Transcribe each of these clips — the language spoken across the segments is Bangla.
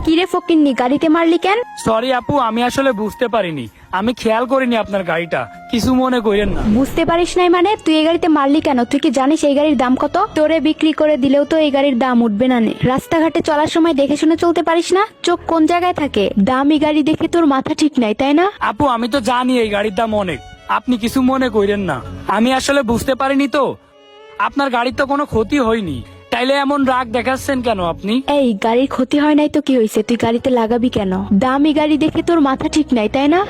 কিরে ফকিন্নি, গাড়িতে মারলি কেন? সরি আপু, আমি আসলে বুঝতে পারিনি, আমি খেয়াল করিনি আপনার গাড়িটা, কিছু মনে করেন না। বুঝতে পারিস নাই মানে? তুই এই গাড়িতে মারলি কেন? তুই কি জানিস এই গাড়ির দাম কত? তোরে বিক্রি করে দিলেও তো এই গাড়ির দাম উঠবে না নে। রাস্তাঘাটে চলার সময় দেখে শুনে চলতে পারিস না? চোখ কোন জায়গায় থাকে? দামি গাড়ি দেখে তোর মাথা ঠিক নাই, তাই না? আপু আমি তো জানি এই গাড়ির দাম অনেক, আপনি কিছু মনে করেন না, আমি আসলে বুঝতে পারিনি তো। আপনার গাড়ির তো কোনো ক্ষতি হয়নি, তাইলে এমন রাগ দেখাচ্ছেন কেন আপনি? এই গাড়ির ক্ষতি হয় নাই তো কি হয়েছে? তুই গাড়িতে লাগাবি কেন? দামি গাড়ি দেখে তোর মাথা ঠিক নাই, তাই না?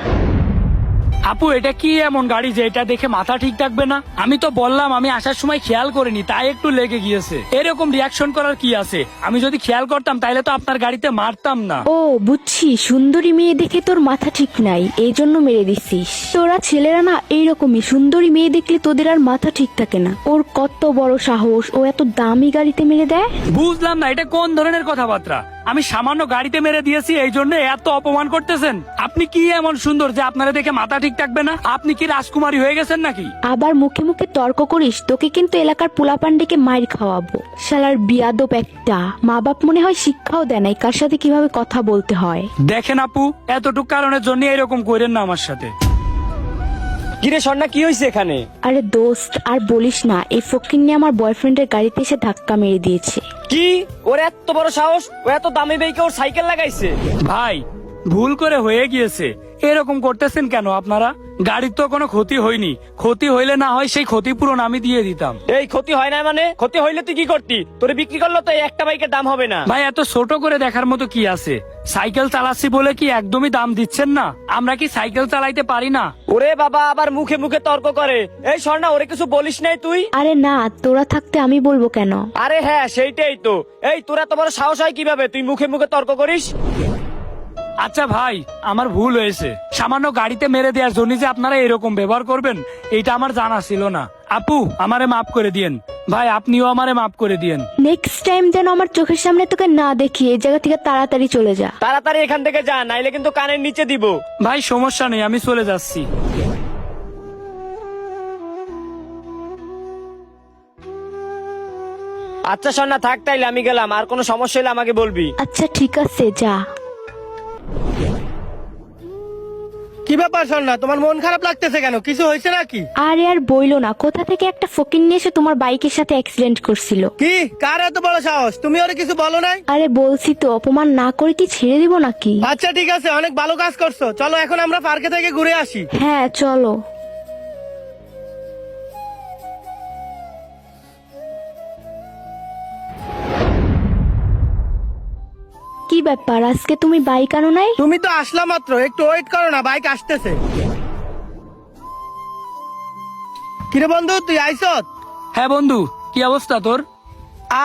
আপু এটা কি এমন গাড়ি যে এটা দেখে মাথা ঠিক থাকবে না? আমি তো বললাম আমি আসার সময় খেয়াল করিনি, তাই একটু লেগে গিয়েছে। এরকম রিয়াকশন করার কি আছে? আমি যদি খেয়াল করতাম তাইলে তো আপনার গাড়িতে মারতাম না। ও বুঝছি, সুন্দরী মেয়ে দেখে তোর মাথা ঠিক নাই, এই জন্য মেরে দিছিস। তোরা ছেলেরা না এইরকমই, সুন্দরী মেয়ে দেখলে তোদের আর মাথা ঠিক থাকে না। ওর কত বড় সাহস, ও এত দামি গাড়িতে মেরে দেয়। বুঝলাম না এটা কোন ধরনের কথাবার্তা। আমি সামান্য গাড়িতে মেরে দিয়েছি, এই জন্য এত অপমান করতেছেন? আপনি কি এমন সুন্দর যে আপনারা দেখে মাথা ঠিক থাকবে না? আপনি কি রাজকুমারী হয়ে গেছেন নাকি? আবার মুখে মুখে তর্ক করিস, তোকে কিন্তু এলাকার পোলাপান্ডিকে মাইর খাওয়াবো। শালার বিয়াদব একটা। মা বাপ মনে হয় শিক্ষাও দেয় নাই কার সাথে কিভাবে কথা বলতে হয়। দেখেন আপু, এতটুক কারণের জন্য এরকম করেন না আমার সাথে। কিরে স্বর্ণা, কি হয়েছে এখানে? আরে দোস্ত আর বলিস না, এই ফকিন্নি আমার বয়ফ্রেন্ডের গাড়িতে এসে ধাক্কা মেরে দিয়েছে। কি ওর এত বড় সাহস? ও এত দামি বাইকে ওর সাইকেল লাগাইছে? ভাই ভুল করে হয়ে গিয়েছে, এরকম করতেছেন কেন আপনারা? গাড়ির তো কোনো ক্ষতি হয়নি, ক্ষতি হইলে না হয় সেই ক্ষতিপূরণ আমি দিয়ে দিতাম। এই ক্ষতি হয় না মানে? ক্ষতি হইলে তুই কি করতি? তোরে বিক্রি করলো তো এই একটা বাইকের দাম হবে না। ভাই এত ছোট করে দেখার মতো কি আছে? সাইকেল চালাচ্ছি বলে কি একদমই দাম দিচ্ছেন না? আমরা কি সাইকেল চালাইতে পারি না? ওরে বাবা, আবার মুখে মুখে তর্ক করে। এই স্বর্ণা, ওরে কিছু বলিস নাই তুই? আরে না, তোরা থাকতে আমি বলবো কেন? আরে হ্যাঁ, সেইটাই তো। এই তোরা তো বড় সাহস হয় কিভাবে তুই মুখে মুখে তর্ক করিস? আচ্ছা ভাই, আমার ভুল হয়েছে। সামান্য গাড়িতে মেরে দেওয়ার জন্য যে আপনারা এরকম ব্যবহার করবেন এটা আমার জানা ছিল না। আপু আমারে মাফ করে দিয়েন। ভাই আপনিও আমারে মাফ করে দিয়েন। নেক্সট টাইম যেন আমার চোখের সামনে তোকে না দেখি, এই জায়গা থেকে তাড়াতাড়ি চলে যা। তাড়াতাড়ি এখান থেকে যা, নাইলে কিন্তু কানের নিচে দিব। ভাই সমস্যা নেই, আমি চলে যাচ্ছি। আচ্ছা স্বর্ণা থাক, তাইলে আমি গেলাম। আর কোনো সমস্যা হলে আমাকে বলবি। আচ্ছা ঠিক আছে, যা। কি ব্যাপার স্বর্ণা, তোমার মন খারাপ লাগতেছে কেন? কিছু হয়েছে নাকি? আরে আর বইলো না, কোথা থেকে একটা ফকির নিয়ে এসে তোমার বাইকের সাথে অ্যাক্সিডেন্ট করছিল। কি, কার এত বড় সাহস? তুমি ওরে কিছু বলো নাই? আরে বলছি তো, অপমান না করে কি ছেড়ে দিব নাকি? আচ্ছা ঠিক আছে, অনেক ভালো কাজ করছো। চলো এখন আমরা পার্কে থেকে ঘুরে আসি। হ্যাঁ চলো। কি ব্যাপার, আজকে তুমি বাইক আনো নাই? তুমি তো আসলা মাত্র, একটু ওয়েট করো না, বাইক আসতেছে। কিরে বন্ধু, তুই আইছত? হ্যাঁ বন্ধু, কি অবস্থা তোর?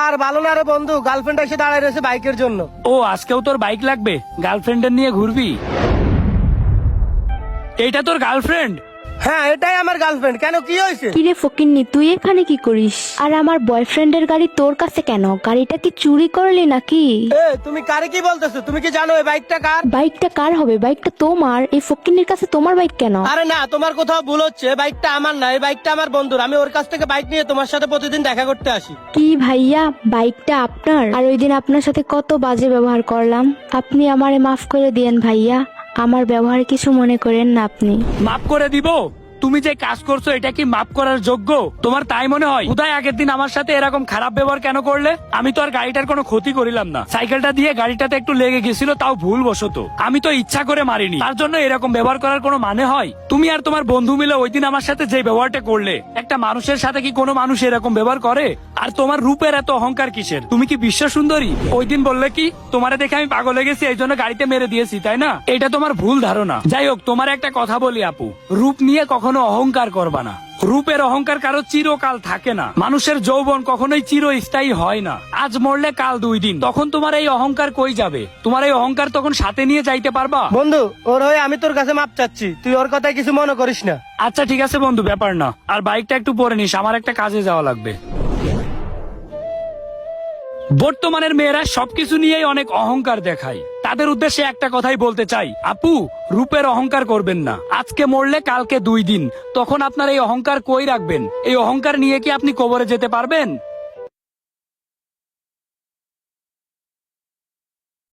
আর ভালো না রে বন্ধু, গার্লফ্রেন্ড এসে দাঁড়ায় রয়েছে বাইকের জন্য। ও আজকেও তোর বাইক লাগবে? গার্লফ্রেন্ডের নিয়ে ঘুরবি? এইটা তোর গার্লফ্রেন্ড? হ্যাঁ এটাই আমার গার্লফ্রেন্ড। কেন, কি হয়েছে? কিরে ফকিন্নি, তুই এখানে কি করিস? আর আমার বয়ফ্রেন্ডের গাড়ি তোর কাছে কেন? গাড়িটা কি চুরি করলি নাকি? তুমি কারে কি বলতেছো? তুমি কি জানো এই বাইকটা কার? বাইকটা কার হবে? বাইকটা তোমার। এই ফকিন্নির কাছে তোমার বাইক কেন? আরে না, তোমার কোথাও ভুল হচ্ছে। এই বাইকটা আমার না, এই বাইকটা আমার বন্ধুর। আমি ওর কাছ থেকে বাইক নিয়ে তোমার সাথে প্রতিদিন দেখা করতে আসি। কি ভাইয়া, বাইকটা আপনার? আর ওই দিন আপনার সাথে কত বাজে ব্যবহার করলাম, আপনি আমারে মাফ করে দিয়েন ভাইয়া। আমার ব্যবহারে কিছু মনে করেন না আপনি। মাফ করে দিব? তুমি যে কাজ করছো এটা কি মাফ করার যোগ্য? তোমার তাই মনে হয়? উদয় আগের দিন আমার সাথে এরকম খারাপ ব্যবহার কেন করলে? আমি তো আর গাড়িটার কোনো ক্ষতি করিলাম না, সাইকেলটা দিয়ে গাড়িটাতে একটু লেগে গেছিল, তাও ভুল বশত। আমি তো ইচ্ছা করে মারিনি, তার জন্য এরকম ব্যবহার করার কোনো মানে হয়? তুমি আর তোমার বন্ধু মিলে ওই দিন আমার সাথে যে ব্যবহারটা করলে, একটা মানুষের সাথে কি কোনো মানুষ এরকম ব্যবহার করে? আর তোমার রূপের এত অহংকার কিসের? তুমি কি বিশ্ব সুন্দরী? ওই দিন বললে কি তোমারে দেখে আমি পাগল হয়ে গেছি, এই জন্য গাড়িতে মেরে দিয়েছি, তাই না? এটা তোমার ভুল ধারণা। যাই হোক, তোমার একটা কথা বলি আপু, রূপ নিয়ে কখনো অহংকার করবা না। রূপের অহংকার কারো চিরকাল থাকে না। মানুষের যৌবন কখনোই চিরস্থায়ী হয় না। আজ মরলে কাল 2 দিন, তখন তোমার এই অহংকার কই যাবে? তোমার এই অহংকার তখন সাথে নিয়ে যাইতে পারবা? বন্ধু, ওর হয়ে আমি তোর কাছে মাপ চাচ্ছি, তুই ওর কথায় কিছু মনে করিস না। আচ্ছা ঠিক আছে বন্ধু, ব্যাপার না। আর বাইকটা একটু পরে নিস, আমার একটা কাজে যাওয়া লাগবে। বর্তমানের মেয়েরা সবকিছু নিয়েই অনেক অহংকার দেখায়। তাদের উদ্দেশ্যে একটা কথাই বলতে চাই, আপু রূপের অহংকার করবেন না। আজকে মরলে কালকে 2 দিন, তখন আপনার এই অহংকার কই রাখবেন? এই অহংকার নিয়ে কি আপনি কবরে যেতে পারবেন?